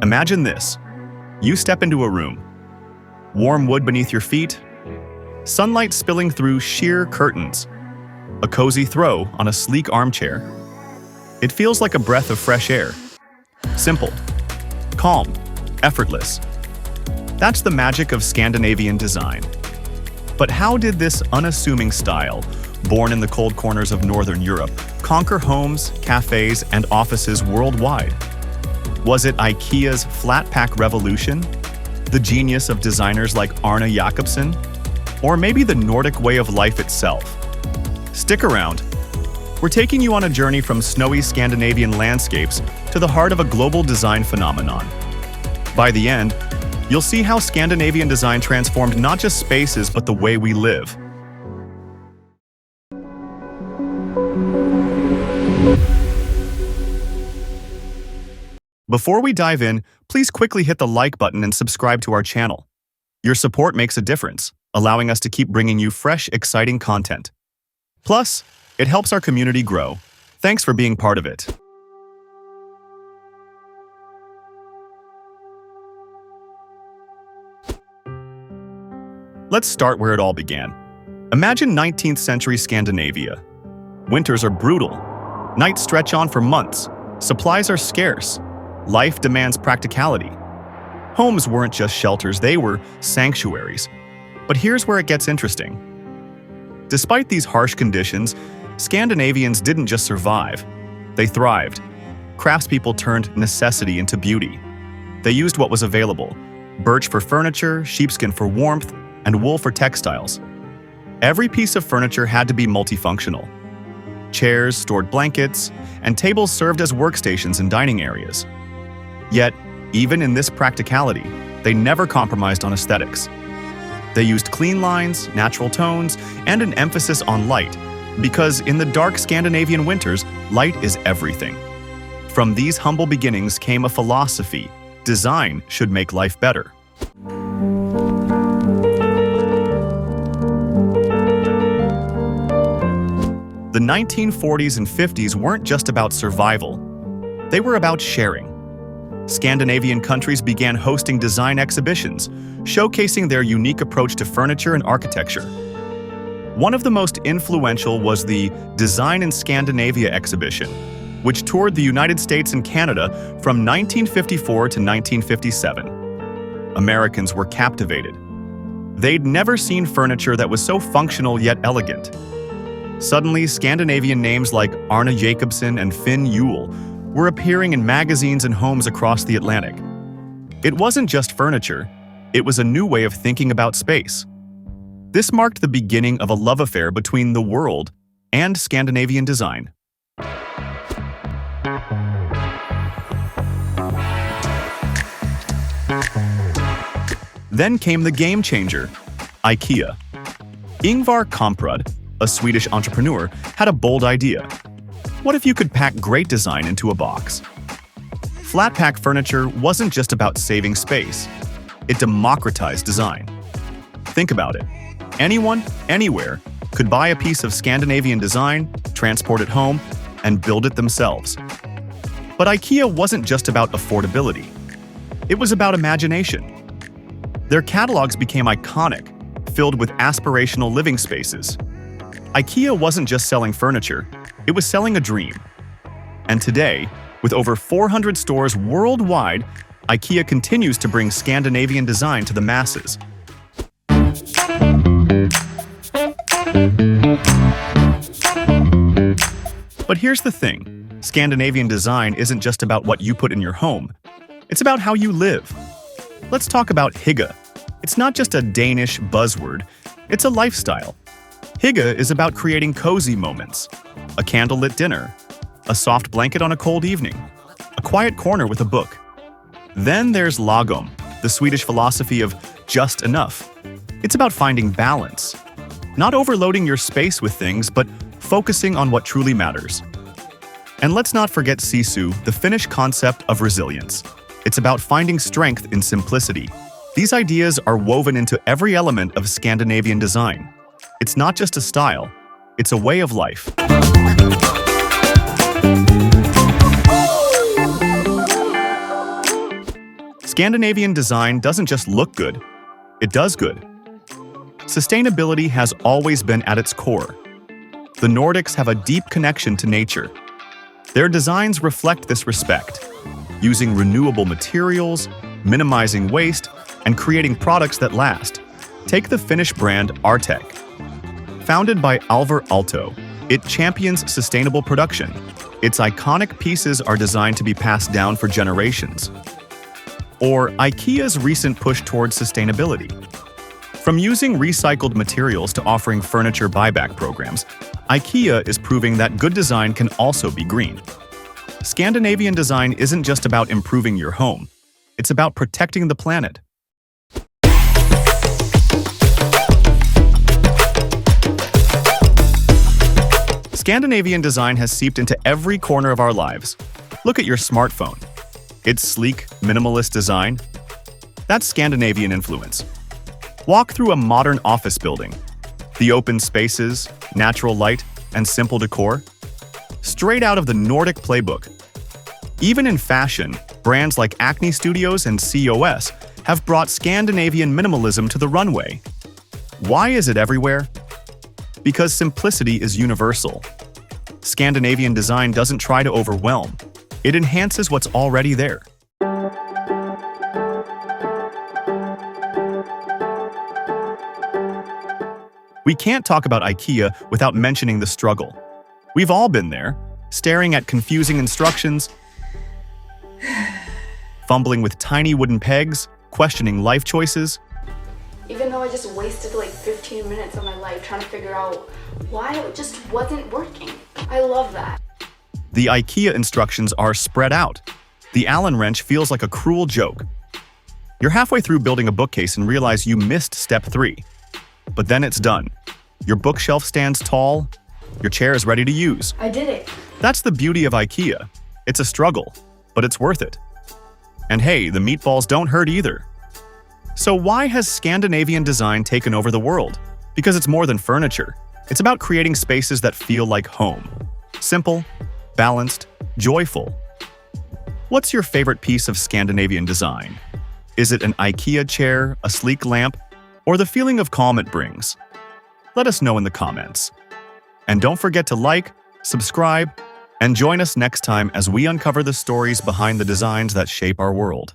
Imagine this. You step into a room. Warm wood beneath your feet, sunlight spilling through sheer curtains, a cozy throw on a sleek armchair. It feels like a breath of fresh air. Simple, calm, effortless. That's the magic of Scandinavian design. But how did this unassuming style, born in the cold corners of Northern Europe, conquer homes, cafes, and offices worldwide? Was it IKEA's flat-pack revolution? The genius of designers like Arne Jacobsen? Or maybe the Nordic way of life itself? Stick around. We're taking you on a journey from snowy Scandinavian landscapes to the heart of a global design phenomenon. By the end, you'll see how Scandinavian design transformed not just spaces but the way we live. Before we dive in, please quickly hit the like button and subscribe to our channel. Your support makes a difference, allowing us to keep bringing you fresh, exciting content. Plus, it helps our community grow. Thanks for being part of it. Let's start where it all began. Imagine 19th century Scandinavia. Winters are brutal. Nights stretch on for months. Supplies are scarce. Life demands practicality. Homes weren't just shelters, they were sanctuaries. But here's where it gets interesting. Despite these harsh conditions, Scandinavians didn't just survive. They thrived. Craftspeople turned necessity into beauty. They used what was available: birch for furniture, sheepskin for warmth, and wool for textiles. Every piece of furniture had to be multifunctional. Chairs stored blankets, and tables served as workstations in dining areas. Yet, even in this practicality, they never compromised on aesthetics. They used clean lines, natural tones, and an emphasis on light, because in the dark Scandinavian winters, light is everything. From these humble beginnings came a philosophy: design should make life better. The 1940s and 50s weren't just about survival. They were about sharing. Scandinavian countries began hosting design exhibitions, showcasing their unique approach to furniture and architecture. One of the most influential was the Design in Scandinavia exhibition, which toured the United States and Canada from 1954 to 1957. Americans were captivated. They'd never seen furniture that was so functional yet elegant. Suddenly, Scandinavian names like Arne Jacobsen and Finn Juhl were appearing in magazines and homes across the Atlantic. It wasn't just furniture, it was a new way of thinking about space. This marked the beginning of a love affair between the world and Scandinavian design. Then came the game changer, IKEA. Ingvar Kamprad, a Swedish entrepreneur, had a bold idea. What if you could pack great design into a box? Flat-pack furniture wasn't just about saving space. It democratized design. Think about it. Anyone, anywhere, could buy a piece of Scandinavian design, transport it home, and build it themselves. But IKEA wasn't just about affordability. It was about imagination. Their catalogs became iconic, filled with aspirational living spaces. IKEA wasn't just selling furniture, it was selling a dream. And today, with over 400 stores worldwide, IKEA continues to bring Scandinavian design to the masses. But here's the thing, Scandinavian design isn't just about what you put in your home. It's about how you live. Let's talk about hygge. It's not just a Danish buzzword, it's a lifestyle. Hygge is about creating cozy moments, a candlelit dinner, a soft blanket on a cold evening, a quiet corner with a book. Then there's lagom, the Swedish philosophy of just enough. It's about finding balance, not overloading your space with things, but focusing on what truly matters. And let's not forget sisu, the Finnish concept of resilience. It's about finding strength in simplicity. These ideas are woven into every element of Scandinavian design. It's not just a style, it's a way of life. Scandinavian design doesn't just look good, it does good. Sustainability has always been at its core. The Nordics have a deep connection to nature. Their designs reflect this respect, using renewable materials, minimizing waste, and creating products that last. Take the Finnish brand Artek. Founded by Alvar Aalto, it champions sustainable production. Its iconic pieces are designed to be passed down for generations. Or IKEA's recent push towards sustainability. From using recycled materials to offering furniture buyback programs, IKEA is proving that good design can also be green. Scandinavian design isn't just about improving your home, it's about protecting the planet. Scandinavian design has seeped into every corner of our lives. Look at your smartphone. Its sleek, minimalist design. That's Scandinavian influence. Walk through a modern office building. The open spaces, natural light, and simple decor. Straight out of the Nordic playbook. Even in fashion, brands like Acne Studios and COS have brought Scandinavian minimalism to the runway. Why is it everywhere? Because simplicity is universal. Scandinavian design doesn't try to overwhelm. It enhances what's already there. We can't talk about IKEA without mentioning the struggle. We've all been there, staring at confusing instructions, fumbling with tiny wooden pegs, questioning life choices. Even though I just wasted like 15 minutes of my life trying to figure out why it just wasn't working. I love that. The IKEA instructions are spread out. The Allen wrench feels like a cruel joke. You're halfway through building a bookcase and realize you missed step 3. But then it's done. Your bookshelf stands tall. Your chair is ready to use. I did it. That's the beauty of IKEA. It's a struggle, but it's worth it. And hey, the meatballs don't hurt either. So why has Scandinavian design taken over the world? Because it's more than furniture. It's about creating spaces that feel like home. Simple, balanced, joyful. What's your favorite piece of Scandinavian design? Is it an IKEA chair, a sleek lamp, or the feeling of calm it brings? Let us know in the comments. And don't forget to like, subscribe, and join us next time as we uncover the stories behind the designs that shape our world.